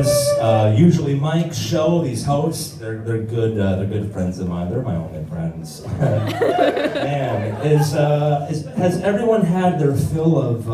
was usually Mike's show. These hosts, they're good friends of mine. They're my only friends. Man, has everyone had their fill of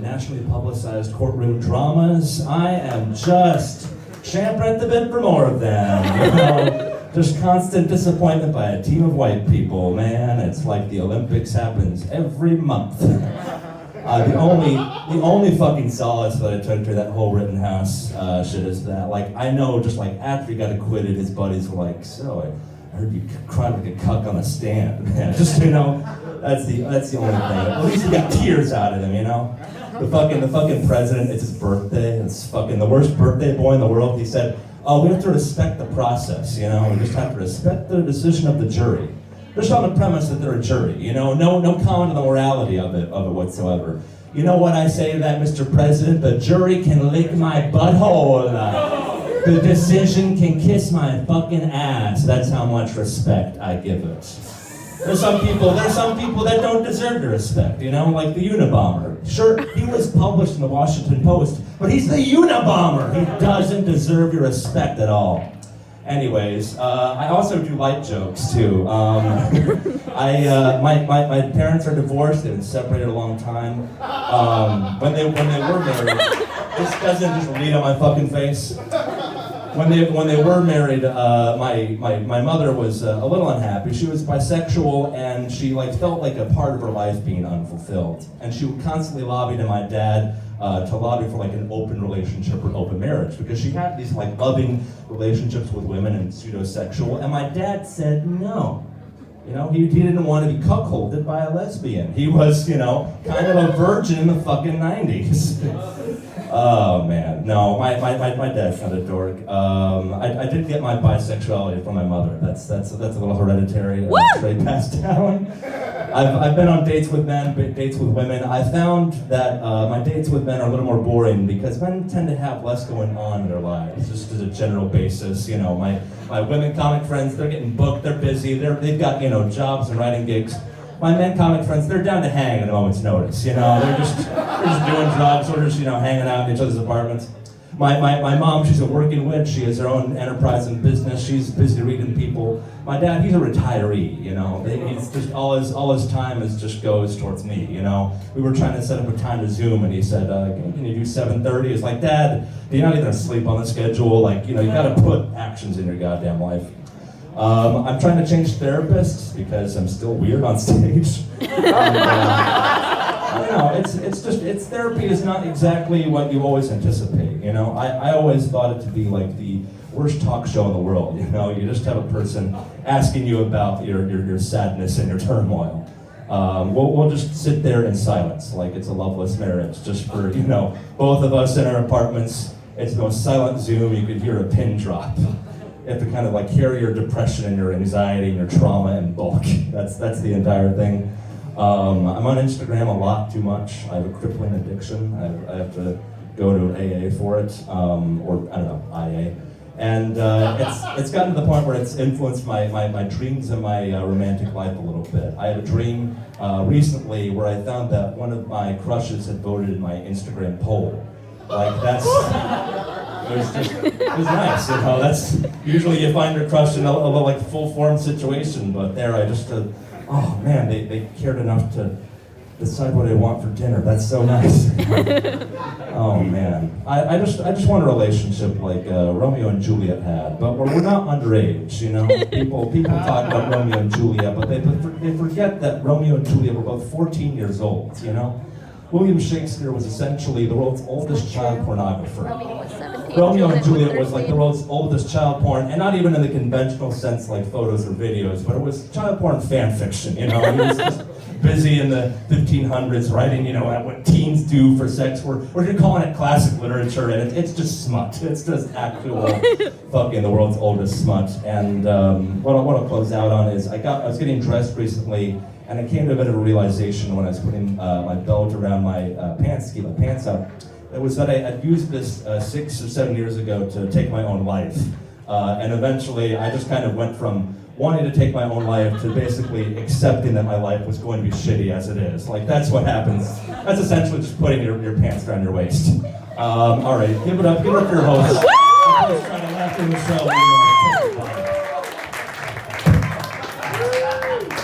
nationally publicized courtroom dramas? I am just champing at the bit for more of them. You know? Just constant disappointment by a team of white people, man. It's like the Olympics happens every month. The only fucking solace that I took through that whole Rittenhouse shit is that, like, I know just like after he got acquitted, his buddies were like, so I heard you cried like a cuck on a stand, man. Just, you know, that's the only thing. At least he got tears out of him, you know? The fucking president, it's his birthday. It's fucking the worst birthday boy in the world. He said, oh, we have to respect the process, you know? We just have to respect the decision of the jury. Just on the premise that they're a jury, you know? No comment on the morality of it whatsoever. You know what I say to that, Mr. President? The jury can lick my butthole. The decision can kiss my fucking ass. That's how much respect I give it. There's some people that don't deserve the respect, you know, like the Unabomber. Sure, he was published in the Washington Post, but he's the Unabomber. He doesn't deserve your respect at all. Anyways, I also do light jokes too. My parents are divorced. They've been separated a long time. When they were married, this doesn't just read on my fucking face. When they were married, my mother was a little unhappy. She was bisexual, and she felt like a part of her life being unfulfilled. And she would constantly lobby to my dad to lobby for an open relationship or open marriage, because she had these loving relationships with women and pseudo-sexual, and my dad said no. You know, he didn't want to be cuckolded by a lesbian. He was, you know, kind of a virgin in the fucking 90s. Oh man, no, my dad's not a dork. I did get my bisexuality from my mother. That's a little hereditary, straight passed down. I've been on dates with men, dates with women. I found that my dates with men are a little more boring because men tend to have less going on in their lives, just as a general basis. You know, my women comic friends, they're getting booked, they're busy, they've got, you know, jobs and writing gigs. My men comic friends, they're down to hang at a moment's notice, you know, they're just doing drugs, or just, you know, hanging out in each other's apartments. My mom, she's a working witch, she has her own enterprise and business, she's busy reading people. My dad, he's a retiree, you know, he's just, all his time just goes towards me, you know. We were trying to set up a time to Zoom, and he said, can you do 7:30? It's like, Dad, you're not even asleep on the schedule, you know, you gotta put actions in your goddamn life. I'm trying to change therapists because I'm still weird on stage. I don't know, it's therapy is not exactly what you always anticipate, you know? I always thought it to be like the worst talk show in the world, you know? You just have a person asking you about your sadness and your turmoil. We'll just sit there in silence like it's a loveless marriage, just for, you know, both of us in our apartments. It's the most silent Zoom, you could hear a pin drop. You have to kind of carry your depression and your anxiety and your trauma in bulk. That's the entire thing. I'm on Instagram a lot too much. I have a crippling addiction. I have to go to AA for it, or I don't know, IA. And it's gotten to the point where it's influenced my dreams and my romantic life a little bit. I had a dream recently where I found that one of my crushes had voted in my Instagram poll. It was nice, you know, that's, usually you find your crush in a full-form situation, but there I just, oh man, they cared enough to decide what I want for dinner, that's so nice. Oh man, I just want a relationship like Romeo and Juliet had, but we're not underage, you know, people talk about Romeo and Juliet, but they forget that Romeo and Juliet were both 14 years old, you know? William Shakespeare was essentially the world's oldest child pornographer. Romeo and Juliet was the world's oldest child porn, and not even in the conventional sense like photos or videos, but it was child porn fan fiction, you know? He was just busy in the 1500s writing, you know, what teens do for sex. We're calling it classic literature, and it's just smut. It's just actual fucking the world's oldest smut. And what I'll close out on is I was getting dressed recently, and I came to a bit of a realization when I was putting my belt around my pants to keep my pants up. It was that I'd used this 6 or 7 years ago to take my own life. And eventually I just kind of went from wanting to take my own life to basically accepting that my life was going to be shitty as it is. That's what happens. That's essentially just putting your pants around your waist. All right, give it up for your host. Just trying to laugh in the show.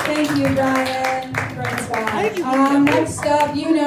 Thank you, Brian. Great spot. Next up, you know